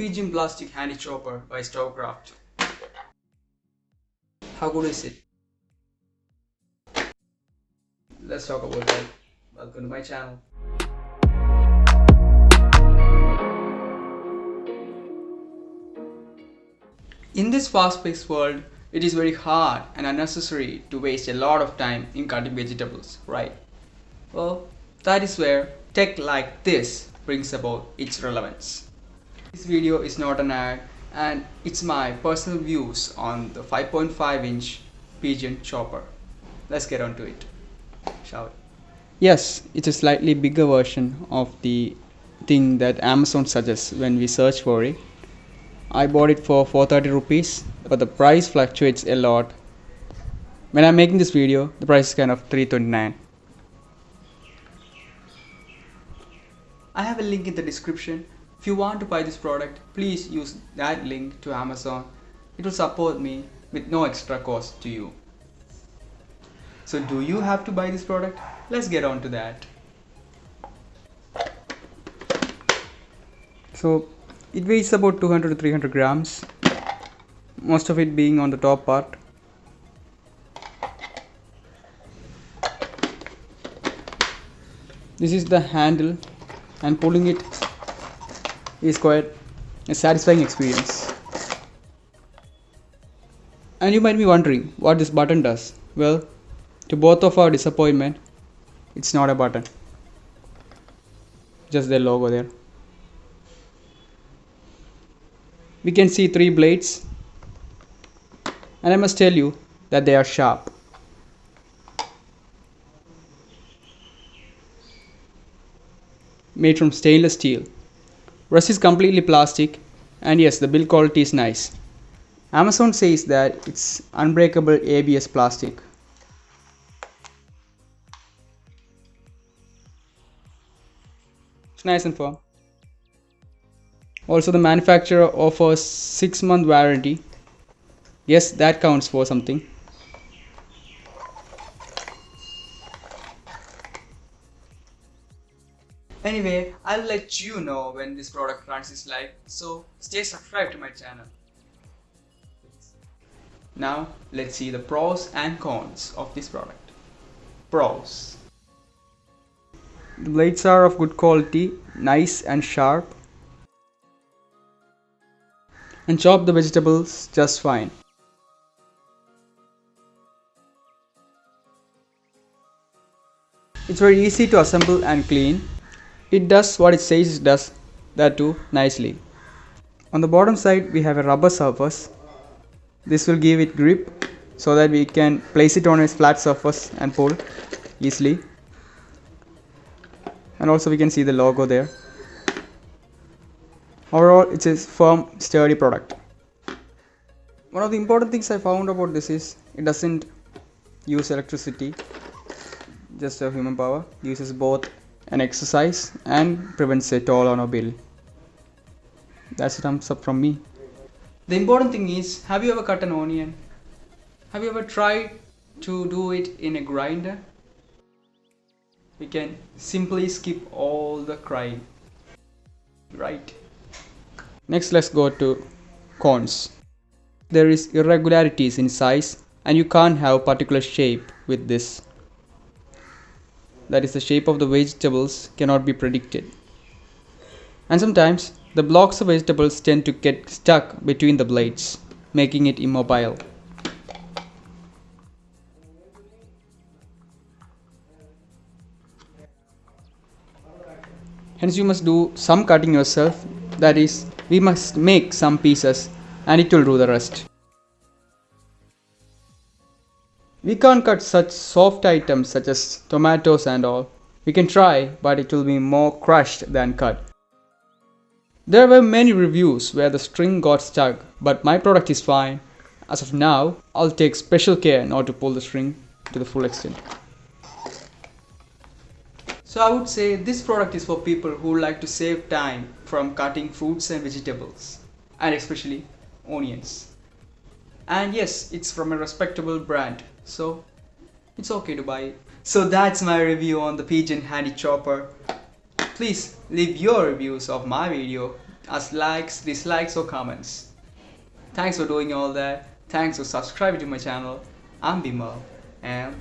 Pigeon plastic handy chopper by Stovekraft. How good is it? Let's talk about that. Welcome to my channel. In this fast-paced world, it is very hard and unnecessary to waste a lot of time in cutting vegetables, right? Well, that is where tech like this brings about its relevance. This video is not an ad, and it's my personal views on the 5.5-inch Pigeon chopper. Let's get on to it, shall we? Yes, it's a slightly bigger version of the thing that Amazon suggests when we search for it. I bought it for 430 rupees, but the price fluctuates a lot. When I'm making this video, the price is kind of 329. I have a link in the description. If you want to buy this product, please use that link to Amazon. It will support me with no extra cost to you. So do you have to buy this product? Let's get on to that. So it weighs about 200 to 300 grams, most of it being on the top part. This is the handle, and pulling it is quite a satisfying experience. And you might be wondering what this button does. Well, to both of our disappointment, it's not a button, just the logo there. We can see 3 blades, and I must tell you that they are sharp. Made from stainless steel. Rest is completely plastic, and yes, the build quality is nice. Amazon says that it's unbreakable ABS plastic. It's nice and firm. Also, the manufacturer offers 6-month warranty. Yes, that counts for something. Anyway, I'll let you know when this product runs its life, so stay subscribed to my channel. Now, let's see the pros and cons of this product. Pros. The blades are of good quality, nice and sharp, and chop the vegetables just fine. It's very easy to assemble and clean. It does what it says it does, that too nicely. On the bottom side we have a rubber surface. This will give it grip so that we can place it on a flat surface and pull easily. And also we can see the logo there. Overall, it's a firm, sturdy product. One of the important things I found about this is it doesn't use electricity, just a human power. It uses both an exercise and prevents a toll on a bill. That's a thumbs up from me. The important thing is, have you ever cut an onion? Have you ever tried to do it in a grinder? We can simply skip all the crying, right? Next, let's go to cons. There is irregularities in size, and you can't have particular shape with this. That is, the shape of the vegetables cannot be predicted. And sometimes the blocks of vegetables tend to get stuck between the blades, making it immobile. Hence you must do some cutting yourself. That is, we must make some pieces and it will do the rest. We can't cut such soft items such as tomatoes and all. We can try, but it will be more crushed than cut. There were many reviews where the string got stuck, but my product is fine. As of now, I'll take special care not to pull the string to the full extent. So I would say this product is for people who like to save time from cutting fruits and vegetables, and especially onions. And yes, it's from a respectable brand, so it's okay to buy it. So that's my review on the Pigeon handy chopper. Please leave your reviews of my video as likes, dislikes or comments. Thanks for doing all that. Thanks for subscribing to my channel. I'm Bimal and